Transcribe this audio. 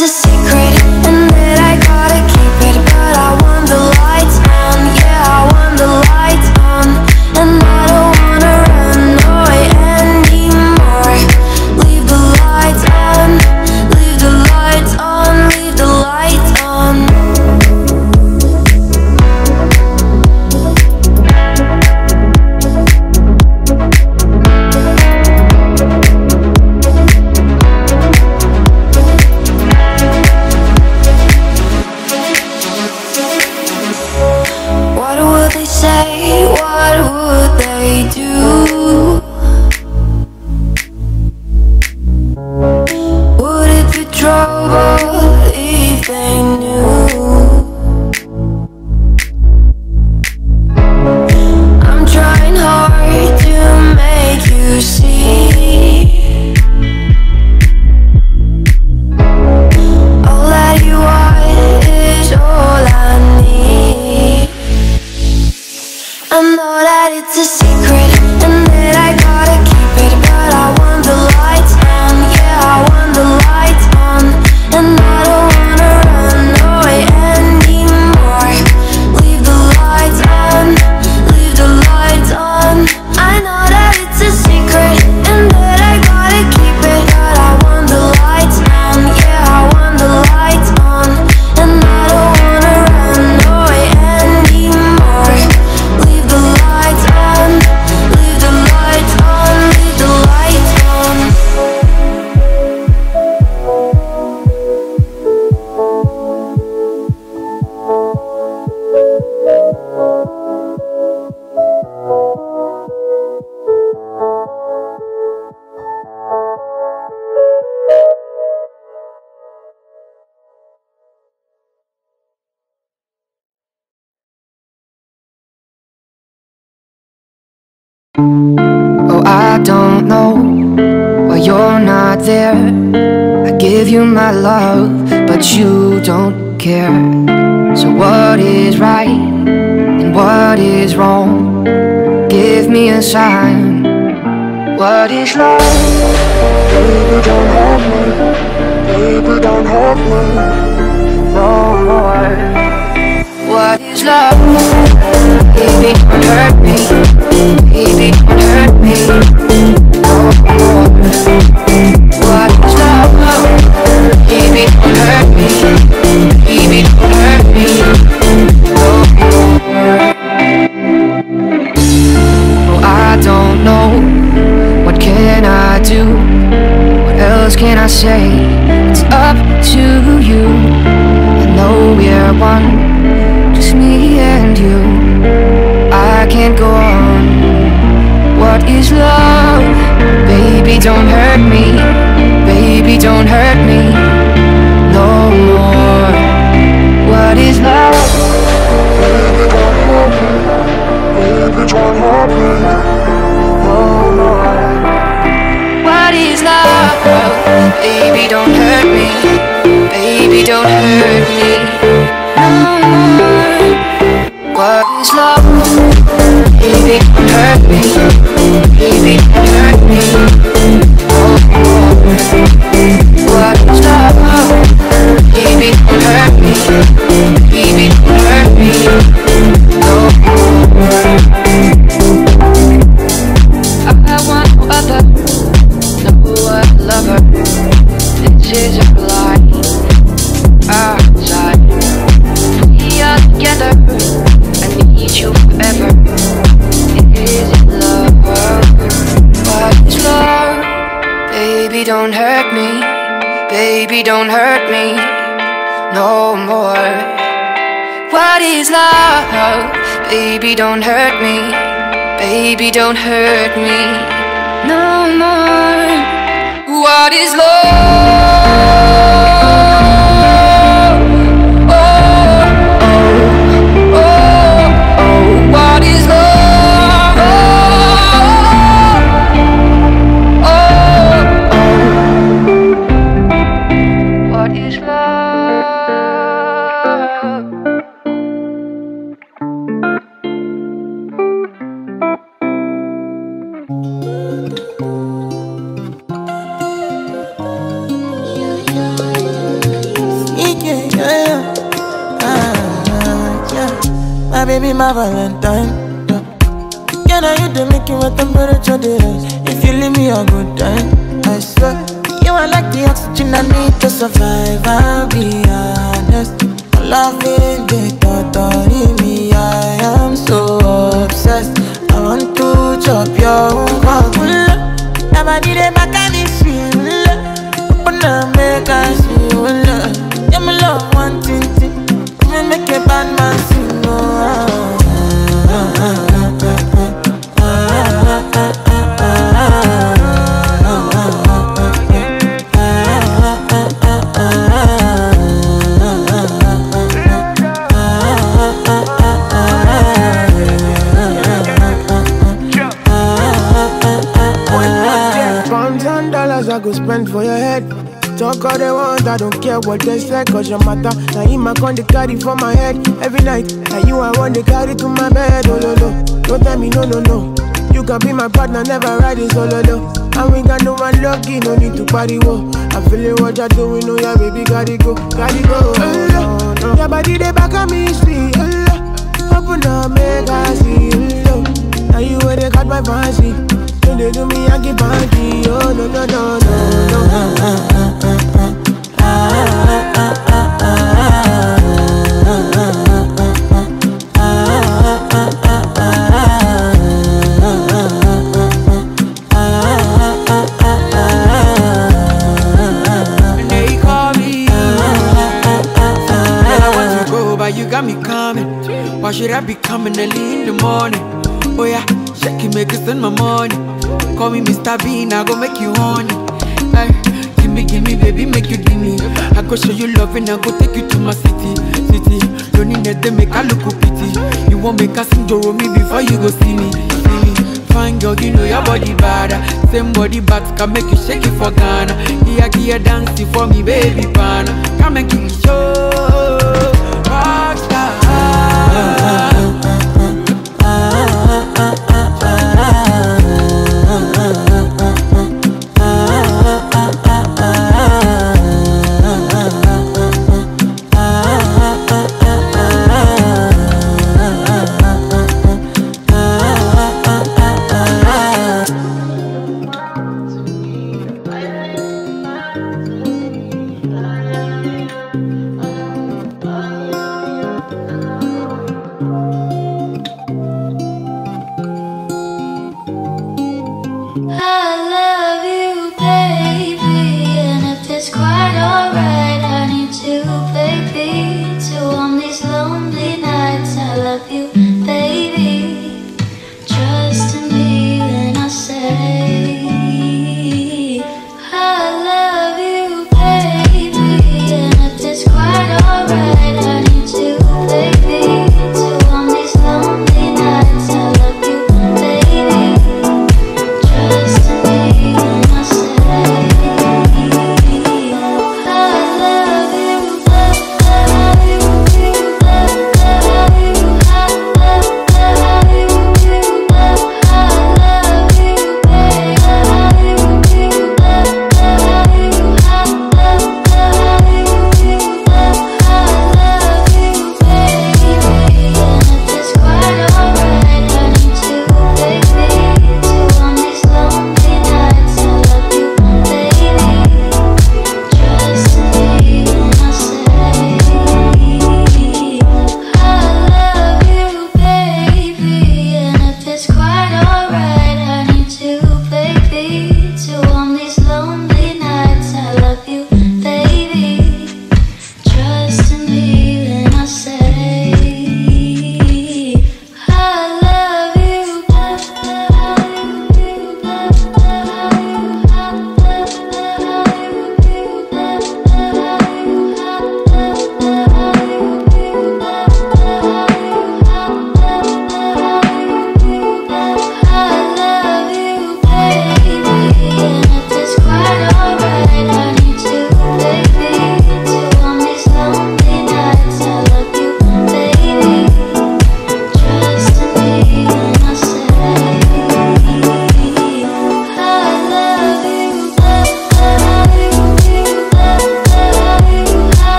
it's a secret and that I gotta keep it, but I want the lights on, yeah, I want the lights on, and I don't wanna run away anymore. Leave the lights on, leave the lights on, leave the lights on. What would they say? What would they do? Would it be trouble if they knew? I'm trying hard to make you see. All that you want is all I need. I know that it's a secret and that I gotta keep it, but I want the lights on, yeah, I want the lights on, and I don't wanna run away anymore. Leave the lights on, leave the lights on. I know that it's a secret and that I gotta keep it, but I want the lights on, yeah, I want the lights on, and I don't wanna run away anymore. Leave the lights on, leave the lights on, leave the lights on. Oh, I don't know why you're not there. I give you my love, but you don't care. So what is right and what is wrong? Give me a sign. What is love? Baby, don't hurt me. Baby, don't hurt me no more. What is love? Baby, don't hurt me. Baby, don't hurt me no more. What is love? Baby, don't hurt me. Baby, don't hurt me no more. Oh, I don't know. What can I do? What else can I say? It's up to you. I know we're one, just me and you. I can't go on. What is love? Baby, don't hurt me. Baby, don't hurt me no more. What is love? Baby, don't hurt me. Baby, don't hurt me no more. What is love? Baby, don't hurt me. Baby, don't hurt me no more. What is love? Baby, don't hurt me. Baby, don't hurt me no more. What is love? Baby, don't hurt me. Baby, don't hurt me no more. I want no other, no other lover. This is a lie. Outside, we are together. I need you forever. Is it love? What is love? Baby, don't hurt me. Baby, don't hurt me no more. What is love? Baby, don't hurt me. Baby, don't hurt me no more. What is love? What is love? What is love? baby, my Valentine. Yeah, now you do make you a temperature dey rise. If you leave me a good time, I swear. You are like the oxygen I need to survive. I'll be honest. Loving the thought of me, I am so obsessed. I want to chop your own. Never did it back at this feel. Open up, make I see you. Yeah, my love, one thing. Me make a bad man sing. I go spend for your head. Talk all they want, I don't care what they say, cause your matter. Now him I con the carry for my head every night. And you I want to carry to my bed, oh no no. Don't tell me no no no. You can be my partner, never ride it solo though. And we got no one lucky, no need to party wo. I'm feeling what you're doing, oh yeah baby, gotta go, gotta go. Oh, no. Your body they back on me, see. Open up, make I see. Now you where they got my fancy. They do me Yankee Panty, oh no no no And they call me, girl, I want to go, but you got me coming. Why should I be coming early in the morning? Oh yeah, shake it, make it spend my money. Call me Mr. Bean, I go make you honey. Ay, give me, baby, make you give me. I go show you love and I go take you to my city. Don't need that, they make I look pity. You won't make us sing Joro me before you go see me. Fine girl, you know your body bad. Same body but can make you shake it for Ghana. Here, dance for me, baby, pana. Come and give me show. Rockstar. I